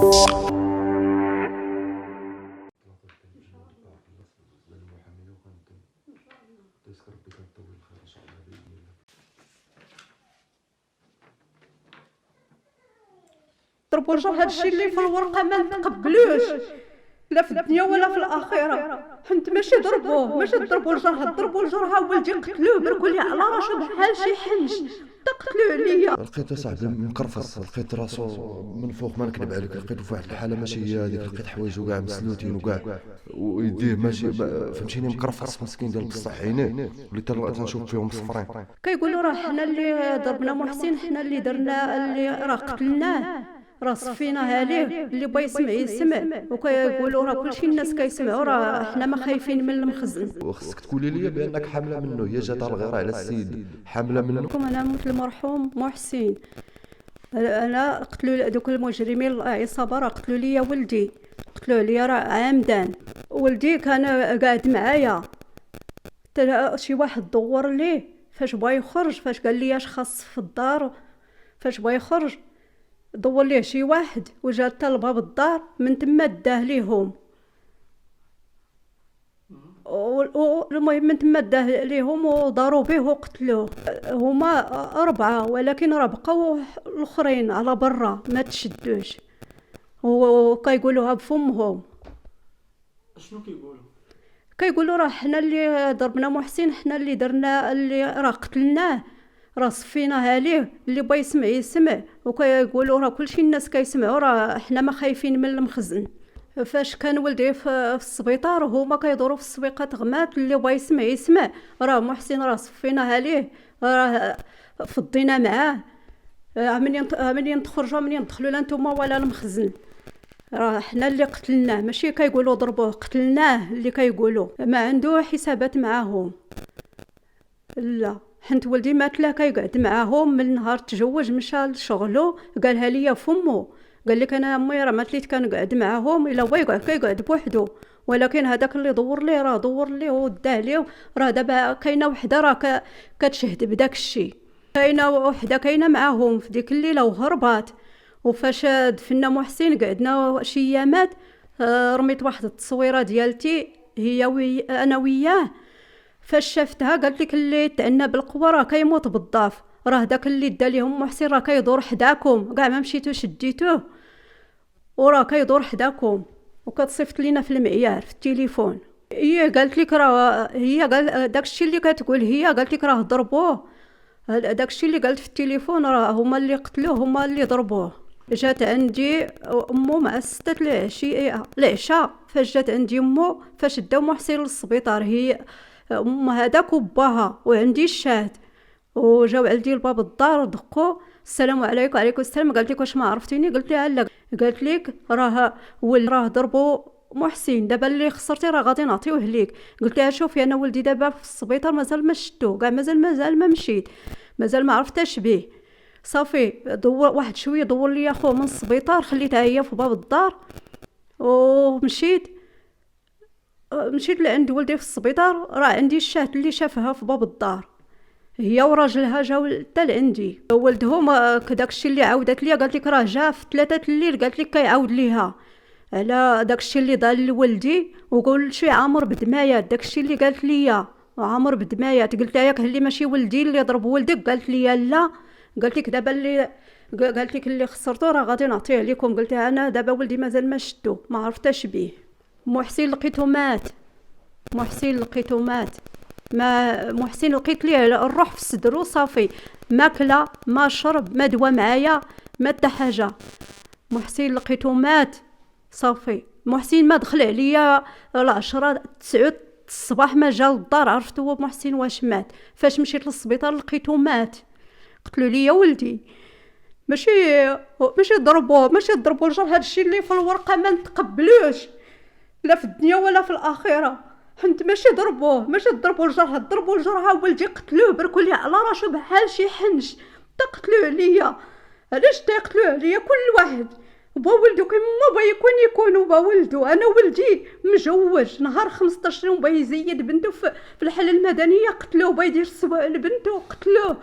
ضربوا الجرح. هادشي اللي في الورقه ما نتقبلوش لا في الدنيا ولا في الاخره. حنت ماشي ضربوا الجرح، ضربوا الجرح ولدي قتلوه بركولي على راسو بحال شي حنش قتلوه عليا. لقيت صاحبي مقرفص، لقيت راسو من فوق، ما نكذب عليك، لقيته في واحد الحاله ماشي هي هذيك، لقيت حوايجو كاع مسلوتين وكاع ويديه ماشي فهمتيني، مقرفص مسكين ديال بصح عينيه وليت تنشوف فيهم صفرين. كيقولوا راه حنا اللي ضربنا محسن، حنا اللي درنا، اللي راه قتلناه، راه صفيناه عليه، اللي بغى يسمع يسمع. وكيقولوا راه كلشي الناس كيسمعوا، راه حنا ما خايفين من المخزن. وخصك تقولي لي بانك حامله منه، هي جات الغيره على السيد حامله منه. انا موت المرحوم محسن، انا قتلوا دوك المجرمين العصابه، راه قتلوا لي ولدي، قتلوا لي راه عمدان. ولدي كان قاعد معايا، شي واحد دور ليه فاش بغا يخرج، فاش قال لي اش خاص في الدار، فاش بغا يخرج دور ليه شي واحد وجا حتى لباب الدار، من تما داه ليهم. المهم من تما داه ليهم وداروا به وقتلوه. هما 4 ولكن راه بقاو الاخرين على برا ما تشدوش، وكيقولوها بفمهم. شنو كيقولوا؟ كيقولوا راه حنا اللي ضربنا محسن، حنا اللي درنا، اللي راه قتلناه، راه صفيناه عليه، اللي بغى يسمع يسمع. وكيقولوا راه كلشي الناس كيسمعوا، راه حنا ما خايفين من المخزن. فاش كان ولدي في السبيطار هما كيدوروا في السويقات غمات، اللي بغى يسمع يسمع، راه محسن راه صفيناه عليه، راه فضينا معاه. منين تخرجوا منين ندخلوا لا نتوما ولا المخزن، راه حنا اللي قتلناه، ماشي كيقولوا ضربوه، قتلناه اللي كيقولوا. ما عنده حسابات معاهم، لا. حنت ولدي مات لا كيقعد معاهم من نهار تزوج مشى لشغلو، قالها ليا فمو، قال لك انا امي راه مات لي كنقعد معاهم، الا بغى يقعد كيقعد بوحدو. ولكن هذاك اللي دور ليه راه دور ليه وداه ليه. راه دابا كاينه وحده راه كتشهد بداك الشيء، كاينه وحده كاينه معاهم في ديك الليله وهربات. وفاش دفنا محسن قعدنا شي ايامات، رميت واحد التصويره ديالتي هي انا وياه. فاش شافتها قالت لك اللي تعنا بالقوه راه كيموت بالضعف، راه داك اللي دا ليهم محسن راه كيدور حداكم، كاع ما مشيتو شديتوه وراه كيدور حداكم. وكتصيفط لينا في المعيار في التليفون. هي قالت لك راه، هي قال داكشي اللي كتقول، هي قالت لك راه ضربوه. داكشي اللي قالت في التليفون راه هما اللي قتلوه، هما اللي ضربوه. جات عندي امو مع 6 العشاء، فاش جات عندي امو فاش داو محسن للسبيطار، هي ام هذاك وباها وعندي الشاهد. وجاو عندي لباب الدار دقوا، السلام عليكم. وعليكم السلام. قالت لك واش ما عرفتيني؟ قلت لها لا. قالت لك راه ضربوا محسن، دابا اللي خسرتي راه غادي نعطيوه ليك. قلت لها شوفي انا ولدي دابا في السبيطار مازال ما شفتو، كاع مازال ما مشيت، مازال ما عرفتش به. صافي دور واحد شويه، دور لي اخوه من السبيطار، خليتها هي في باب الدار ومشيت لعند ولدي في السبيطار. راه عندي الشاهد اللي شافها في باب الدار، هي وراجلها جاو حتى لعندي. ولدهم داكشي اللي عاودت ليا، قالت لك راه جا في 3 الليل، قالت لك كيعاود ليها على داكشي اللي ضال لولدي، وقول شي عامر بدمايات. داكشي اللي قالت ليا عامر بدمايات. قلت لها ياك هلي ماشي ولدي اللي ضرب ولدك؟ قالت لي لا. قالت لك دابا اللي قالت لك اللي خسرتو راه غادي نعطيه لكم. قلت لها انا دابا ولدي مازال ما شفتو، ما عرفتش به. محسن لقيته مات، ما محسن لقيت ليه الروح في الصدر وصافي، ماكله ما شرب ما دوا معايا ما حتى حاجه. محسن لقيته مات صافي. محسن ما دخل عليا 10 9 الصباح ما جا للدار، عرفت هو محسن واش مات. فاش مشيت للسبيطار لقيته مات. قتلوا لي ولدي، ماشي ضربوه الجرح. هادشي اللي في الورقه ما نتقبلوش لا في الدنيا ولا في الاخره. حنت ماشي ضربوا الجرح، ضربوا الجرح ولدي قتلوه بركولي على راسو بحال شي حنش تقتلوه عليا. علاش تقتلوه عليا؟ كل واحد بغا ولدو كيما بغا يكون بغا ولدو. انا ولدي مجوج نهار 15 يوم، بغا يزيد بنته في الحاله المدنيه، قتلوه. بغا يدير السبوع لبنته، قتلوه.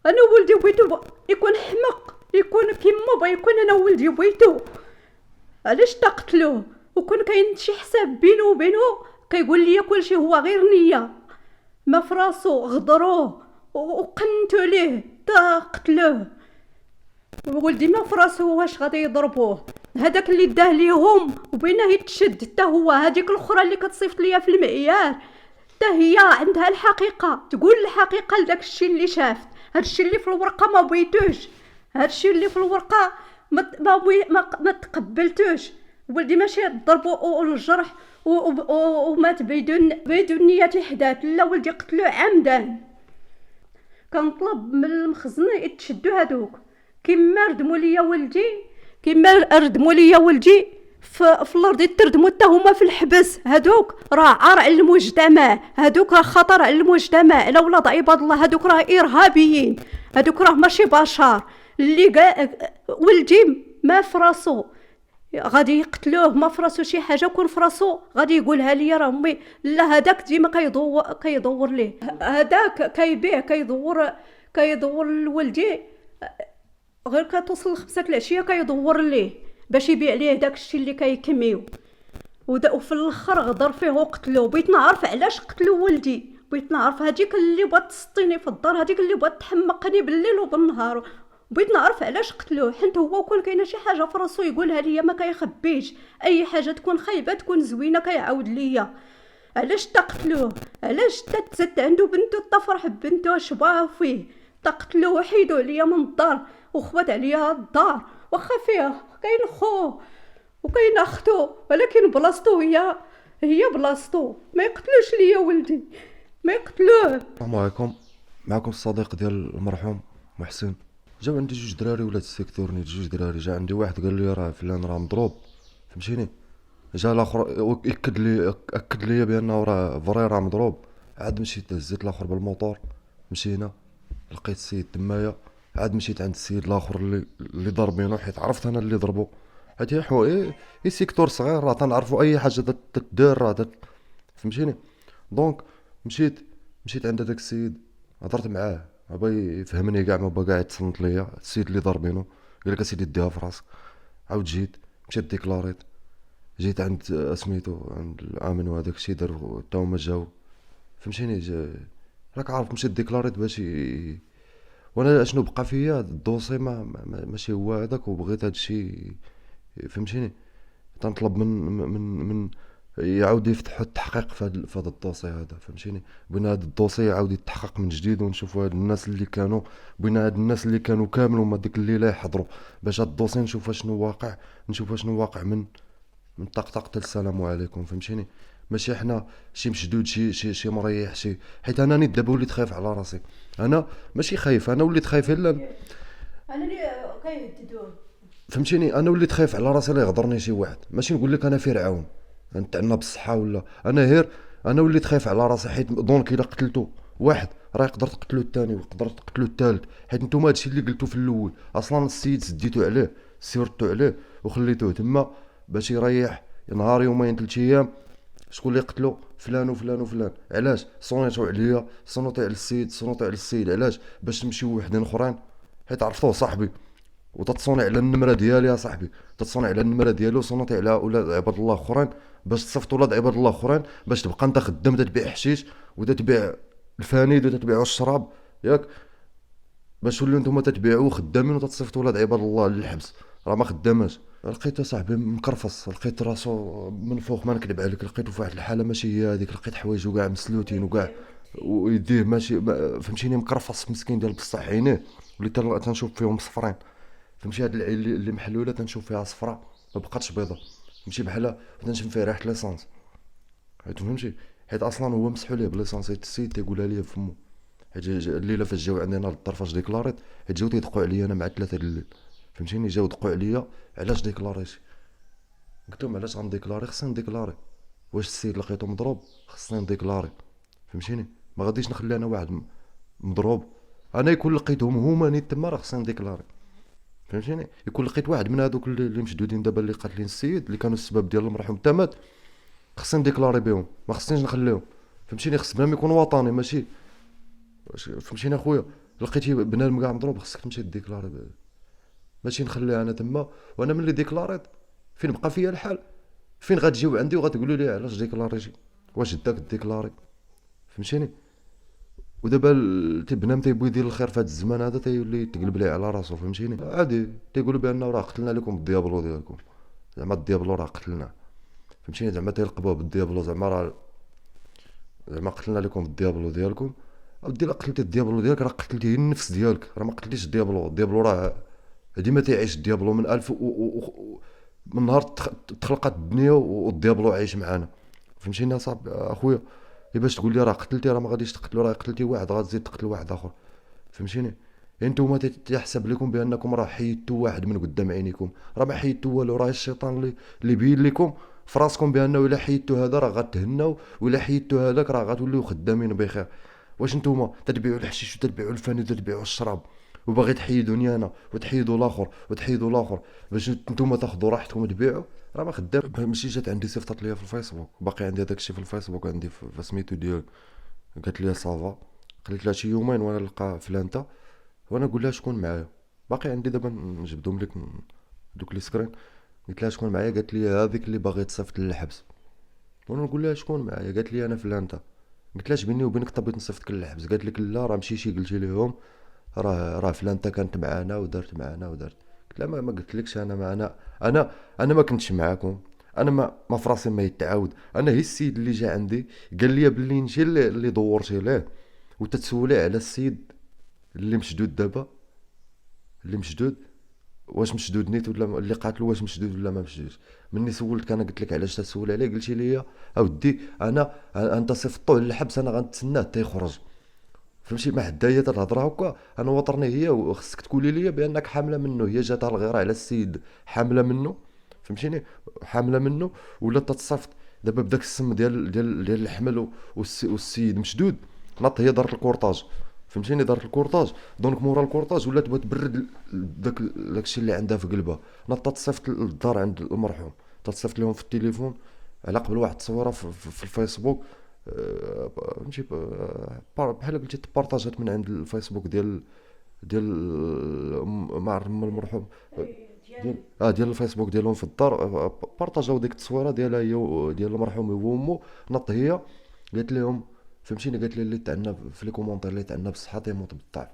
انا ولدي بغيتو يكون حمق، يكون كيما بغا يكون. انا ولدي بغيتو علاش تقتلوه؟ وكون كاين شي حساب بينه وبينه كيقول لي كلشي هو غير نيه، ما فراسو غدروه وقنتو ليه تا قتلوه. ولدي ما فراسو واش غادي يضربوه، هذاك اللي داه ليهم وبينه يتشد حتى هو. هذيك الاخرى اللي كتصيفط ليا في المعيار حتى هي عندها الحقيقه، تقول الحقيقه لداك الشيء اللي شافت. هاد الشيء اللي في الورقه ما بغيتوش، هاد الشيء اللي في الورقه ما تقبلتوش. ولدي ماشي ضربو والجرح ومات بدون نية احداث، لا ولدي قتلوه عمدا. كنطلب من المخزن يتشدوا هادوك كيما ردموا ليا ولدي في الارض، يتردموا حتى هما في الحبس. هادوك راه عار على المجتمع، هادوك راه خطر على المجتمع. لا ولاد عباد الله، هادوك راه ارهابيين، هادوك راه ماشي بشر. اللي ولدي ما فراسو غادي يقتلوه، ما فراسو شي حاجه، كون فراسو غادي يقولها لي راه امي. لا هذاك ديما كيدور ليه، هذاك كيبيع كيدور لولدي، غير كتوصل 5 العشيه كيدور ليه باش يبيع ليه داك الشيء اللي كيكميو. وفي الاخر غدر فيه وقتلو. بغيت نعرف علاش قتلو ولدي، بغيت نعرف. هذيك اللي بغات تسطيني في الدار، هذيك اللي بغات تحمقني بالليل وبالنهار، بغيت نعرف علاش قتلوه. حيت هو كون كاينه شي حاجه في راسو يقولها ليا، ما كيخبيش. اي حاجه تكون خايبه تكون زوينه كيعاود ليا. علاش تقتلوه؟ علاش تزاد عنده بنته تفرح ببنته شباه فيه؟ تقتلوه وحيدوا عليا من الدار وخبات عليا الدار. واخا فيه كاين خوه وكاين اختو، ولكن بلاصتو هي بلاصتو. ما يقتلوش ليا ولدي، ما يقتلوه. السلام عليكم، معكم الصديق ديال المرحوم محسن. جاو عندي 2 دراري ولاد السيكتورني، 2 دراري. جا عندي واحد قال لي راه فلان راه مضروب، فهمتيني. جا الاخر اكد لي بانه راه فري راه مضروب. عاد مشيت هزيت الاخر بالموطور، مشينا لقيت السيد تمايا. عاد مشيت عند السيد الاخر اللي ضربينو، حيت عرفت انا اللي ضربو. حيت اي سيكتور صغير راه تنعرفوا اي حاجه تدار راه فهمتيني. دونك مشيت عند هذاك السيد، هضرت معاه، بغا يفهمني كاع، ما بغا يتصنت ليا. السيد اللي ضربينو قال لك اسيدي ديها في راسك. عاود مشيت ديكلاريت. جيت عند سميتو، عند الامن وهذاك الشيء دار حتى هما جاو، فهمتيني. راك عارف مشيت ديكلاريت باش وانا شنو بقى فيا الدوسي ماشي هو هذاك، وبغيت هذا الشيء فهمتيني. تنطلب من يعاود يفتحوا التحقيق في هذا الدوسي هذا، فهمتيني. بغينا هذا الدوسي يعاود يتحقق من جديد، ونشوفوا هاد الناس اللي كانوا، بغينا هاد الناس اللي كانوا كامل هما ديك الليله يحضروا باش هاد الدوسي نشوفوا شنو واقع من طقطقه السلام عليكم، فهمتيني. ماشي حنا شي مشدود شي مريح شي. حيت انا نيت دابا وليت خايف على راسي. انا ماشي خايف، انا وليت خايف الا انا اللي كيهددوه، فهمتيني. انا وليت خايف على راسي لا يغدرني شي واحد. ماشي نقول لك انا فرعون نتعنا بالصحه ولا انا وليت خايف على راسي. حيت دونك الا قتلتو واحد راه يقدر تقتلو الثاني ويقدر تقتلو الثالث. حيت نتوما هادشي اللي قلتو في الاول اصلا، السيد سديتو عليه، سيرتو عليه وخليتوه تما باش يريح نهار يومين 3 ايام. شكون اللي قتلو؟ فلان وفلان وفلان. علاش صونيتو عليا؟ صونيتو على السيد علاش؟ باش تمشيو وحدين اخرين. حيت عرفتوه صاحبي، وتتصوني على النمره ديالي يا صاحبي، تتصوني على النمره ديالي وصونيتي على ولاد عباد الله اخرين باش تصيفط ولاد عباد الله اخرين باش تبقى انت خدام تبيع حشيش وتتبيع الفانيد وتتبيعوا الشراب ياك، باش توليو نتوما تتبيعوا خدامين وتتصيفطوا ولاد عباد الله للحبس. راه ما خداماش. لقيت صاحبي مكرفص، لقيت راسو من فوق، ما نكذب عليك، لقيته في واحد الحاله ماشي هي هذيك. لقيت حوايجو كاع مسلوتين وكاع، ويديه ماشي فهمتيني، مكرفص مسكين ديال بصح عينيه وليت تنشوف فيهم صفرين. فهمتي هاد العين اللي محلوله تنشوف فيها صفراء، ما بقاتش بيضه، ماشي بحال تنشم فيها ريحه ليسانس. حيت فهمتي، حيت اصلا هو مسحو ليه بليسانس. السيد تيقولها ليا فمو. حيت الليله فاش جاو عندنا للدار فاش ديكلاريت، حيت جاو تيدقوا عليا انا مع 3 الليل، فهمتيني. جاو دقوا عليا علاش ديكلاريتي. قلت لهم علاش غنديكلاري؟ خصني نديكلاري. واش السيد لقيتو مضروب؟ خصني نديكلاري، فهمتيني. ما غاديش نخلي انا واحد مضروب. انا يكون لقيتهم هما نيت تما راه خصني نديكلاري، فهمتيني. يكون لقيت واحد من هذوك اللي مشدودين دابا اللي قاتلين السيد اللي كانوا السبب ديال المرحوم تمات، خصني نديكلاري بهم، ما خصنيش نخليهم، فهمتيني. خص بنادم يكون وطني ماشي، فهمتيني اخويا. لقيتي بنادم كاع مضروب خصك تمشي ديكلاري، ماشي نخليها انا تما. وانا ملي ديكلاريت فين بقى فيا الحال؟ فين غتجيو عندي وغتقولوا لي علاش ديكلاريتي؟ واش داك ديكلاري؟ فهمتيني؟ ودابا بنادم تيبغي يدير الخير في هذا الزمان هذا تيولي تقلب ليه على راسو. فهمتيني؟ عادي تيقولوا بان راه قتلنا لكم الديابلو ديالكم، زعما الديابلو راه قتلنا. فهمتيني؟ زعما تيلقبوه بالديابلو، زعما راه زعما قتلنا لكم الديابلو ديالكم. اودي الا قتلتي الديابلو ديالك راه قتلتي النفس ديالك، راه ما قتلتيش الديابلو. الديابلو راه ديما تيعيش الديابلو من الف من نهار تخلقت الدنيا والديابلو عايش معانا. فهمتيني اصاحبي اخويا؟ باش تقول لي راه قتلتي، راه ما غاديش تقتلوا، راه قتلتي واحد غتزيد تقتل واحد اخر. فهمتيني؟ نتوما تيحسب لكم بانكم راه حيدتوا واحد من قدام عينيكم، راه ما حيدتوا والو، راه الشيطان اللي بين لكم في راسكم بانه الا حيدتوا هذا راه غتهناو، ولا حيدتوا هذاك راه غتوليو خدامين بخير. واش نتوما تتبيعوا الحشيش وتتبيعوا الفن وتتبيعوا الشراب وباغي تحيدوني انا وتحيدوا الاخر وتحيدوا الاخر باش نتوما تاخذوا راحتكم وتبيعوا؟ راه ما خدام. ماشي جات عندي صيفطت ليا في الفيسبوك، باقي عندي هذاك الشيء في الفيسبوك، عندي في سميتو ديال، قالت لي صافا، قلت لها شي يومين وانا نلقى فلانتا، وانا نقول لها شكون معايا، باقي عندي دابا نجبدهم لك دوك لي سكرين. قلت لها شكون معايا، قالت لي هذيك اللي باغي تصيفط للحبس. وانا نقول لها شكون معايا، قالت لي انا فلانتا. قلت لها بيني وبينك طبيت نصيفطك للحبس؟ قالت لك لا راه مشيتي قلتي لهم راه فلانتا كانت معانا ودارت معانا ودارت. قلت لها ما قلتلكش انا معنا، انا ما كنتش معاكم، انا ما فراسي ما يتعاود. انا هي السيد اللي جا عندي قال لي بلي انت اللي دورتي ليه وتتسولي على السيد اللي مشدود دابا، اللي مشدود واش مشدود نيت ولا اللي قاتلو واش مشدود ولا ما مشدودش. مني سولتك انا قلت لك علاش تسول عليه، قلتي لي اودي انت صيفطوه للحبس انا غنتسناه حتى يخرج. فهمتي؟ ما حدايا الهضره هكا، انا وطرني هي وخصك تقولي لي بانك حامله منه، هي جاتها الغيره على السيد حامله منه. فهمتيني؟ حامله منه ولا تتصيفط دابا بداك السم ديال الحمل والسيد مشدود، نط هي دارت الكورطاج. فهمتيني؟ دارت الكورطاج، دونك مورا الكورطاج ولات بغات تبرد داكشي اللي عندها في قلبها، نط تصيفط للدار عند المرحوم، تصيفط لهم في التليفون على قبل واحد التصويره في الفيسبوك. فهمتي؟ بحال قلتي تبارطاجات من عند الفيسبوك ديال مع المرحوم ديال الفيسبوك ديالهم في الدار، بارطاجاو ديك التصويره ديالها هي ديال المرحوم هو وامه. نط هي قالت لهم، فهمتيني؟ قالت لي اللي تعنا في لي كومونتير اللي تعنا بالصحه تيموت بالضعف.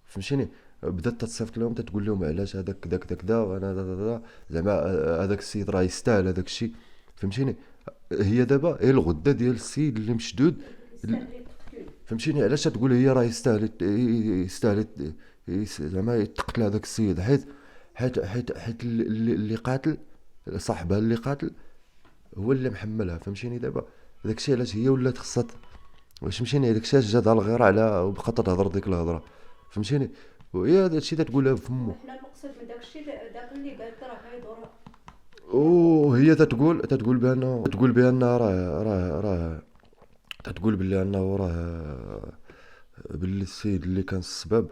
فهمتيني؟ بدات تتصيفط لهم تتقول لهم علاش هذاك كذا كذا كذا، وانا زعما هذاك السيد راه يستاهل هذاك الشيء. فهمتيني؟ هي دابا هي الغده ديال السيد اللي مشدود. فهمتيني؟ علاش تقول هي راه يستاهل زعما يتقتل هذاك السيد؟ حيت اللي قاتل صاحبها اللي قاتل هو اللي محملها. فهمتيني؟ دابا داكشي علاش هي ولات خصها واش فهمتيني؟ داكشي جاتها الغيره على وبقات تهضر ديك الهضره. فهمتيني؟ وهي هادشي تقولها بفمو. حنا المقصود من داكشي داك اللي قالت راه غيدور، وهي تتقول بان راه تتقول بلي انه راه باللي السيد اللي كان السبب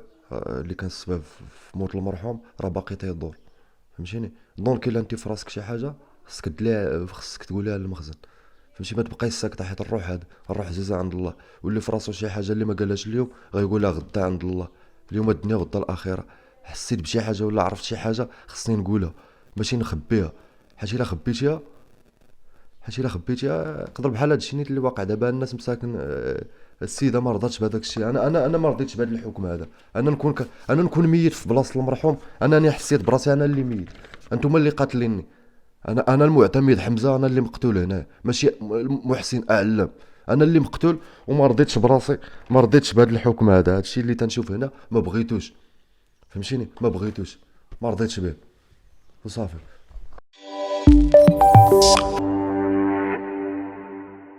في موت المرحوم راه باقي تيدور. فهمتيني؟ دونك الا انت في راسك شي حاجه خصك تقوليها للمخزن. فهمتي؟ ما تبقايش ساكته، حيت الروح عزيزه عند الله، واللي في راسو شي حاجه اللي ما قالهاش اليوم غيقولها غدا عند الله. اليوم الدنيا غدا الاخره. حسيت بشي حاجه ولا عرفت شي حاجه خصني نقولها ماشي نخبيها، حيت الا خبيتيها يقدر بحال هادشي نيت اللي واقع دابا. الناس مساكن السيده ما رضاتش بهذاك الشيء، انا ما رضيتش بهذا الحكم هذا. انا نكون ميت في بلاصه المرحوم، انني حسيت براسي انا اللي ميت، انتم اللي قاتليني. انا المعتمد حمزه، انا اللي مقتول هنا، ماشي محسن اعلم. انا اللي مقتول وما رضيتش براسي، ما رضيتش بهذا الحكم هذا. هادشي اللي تنشوف هنا ما بغيتوش. فهمتيني؟ ما رضيتش به وصافي.